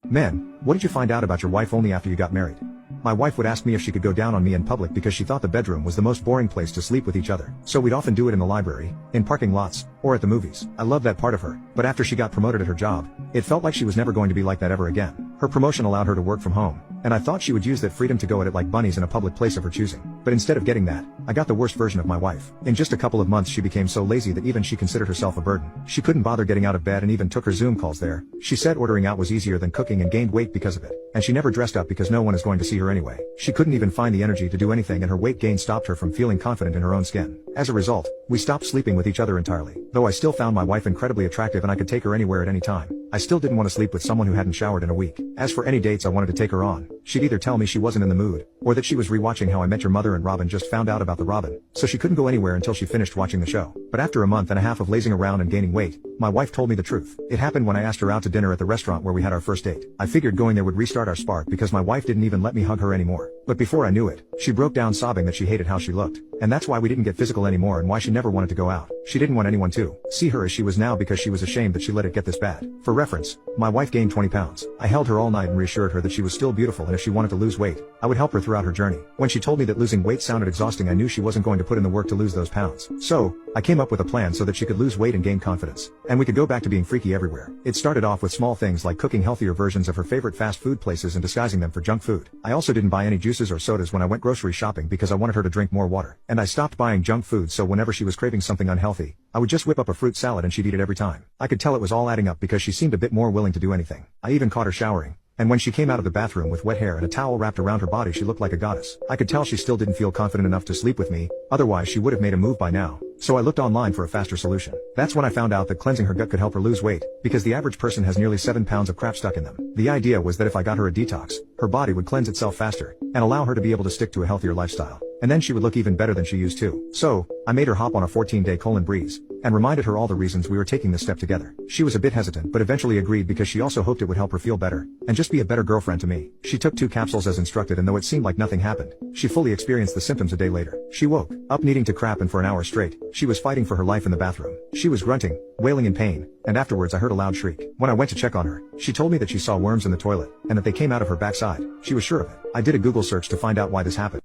"Man, what did you find out about your wife only after you got married?" My wife would ask me if she could go down on me in public because she thought the bedroom was the most boring place to sleep with each other. So we'd often do it in the library, in parking lots, or at the movies. I loved that part of her, but after she got promoted at her job, it felt like she was never going to be like that ever again. Her promotion allowed her to work from home, and I thought she would use that freedom to go at it like bunnies in a public place of her choosing. But instead of getting that, I got the worst version of my wife. In just a couple of months she became so lazy that even she considered herself a burden. She couldn't bother getting out of bed and even took her Zoom calls there. She said ordering out was easier than cooking and gained weight because of it. And she never dressed up because no one is going to see her anyway. She couldn't even find the energy to do anything, and her weight gain stopped her from feeling confident in her own skin. As a result, we stopped sleeping with each other entirely. Though I still found my wife incredibly attractive and I could take her anywhere at any time, I still didn't want to sleep with someone who hadn't showered in a week. As for any dates I wanted to take her on, she'd either tell me she wasn't in the mood, or that she was rewatching How I Met Your Mother and Robin just found out about the Robin, so she couldn't go anywhere until she finished watching the show. But after a month and a half of lazing around and gaining weight, my wife told me the truth. It happened when I asked her out to dinner at the restaurant where we had our first date. I figured going there would restart our spark because my wife didn't even let me hug her anymore. But before I knew it, she broke down sobbing that she hated how she looked. And that's why we didn't get physical anymore and why she never wanted to go out. She didn't want anyone to see her as she was now because she was ashamed that she let it get this bad. For reference, my wife gained 20 pounds. I held her all night and reassured her that she was still beautiful, and if she wanted to lose weight, I would help her throughout her journey. When she told me that losing weight sounded exhausting, I knew she wasn't going to put in the work to lose those pounds. So, I came up with a plan so that she could lose weight and gain confidence. And we could go back to being freaky everywhere. It started off with small things like cooking healthier versions of her favorite fast food places and disguising them for junk food. I also didn't buy any juices or sodas when I went grocery shopping because I wanted her to drink more water. And I stopped buying junk food, so whenever she was craving something unhealthy, I would just whip up a fruit salad and she'd eat it every time. I could tell it was all adding up because she seemed a bit more willing to do anything. I even caught her showering, and when she came out of the bathroom with wet hair and a towel wrapped around her body, she looked like a goddess. I could tell she still didn't feel confident enough to sleep with me, otherwise she would have made a move by now. So I looked online for a faster solution. That's when I found out that cleansing her gut could help her lose weight, because the average person has nearly 7 pounds of crap stuck in them. The idea was that if I got her a detox, her body would cleanse itself faster, and allow her to be able to stick to a healthier lifestyle. And then she would look even better than she used to. So, I made her hop on a 14-day colon breeze, and reminded her all the reasons we were taking this step together. She was a bit hesitant but eventually agreed because she also hoped it would help her feel better, and just be a better girlfriend to me. She took 2 capsules as instructed, and though it seemed like nothing happened, she fully experienced the symptoms a day later. She woke up needing to crap, and for an hour straight, she was fighting for her life in the bathroom. She was grunting, wailing in pain, and afterwards I heard a loud shriek. When I went to check on her, she told me that she saw worms in the toilet, and that they came out of her backside. She was sure of it. I did a Google search to find out why this happened.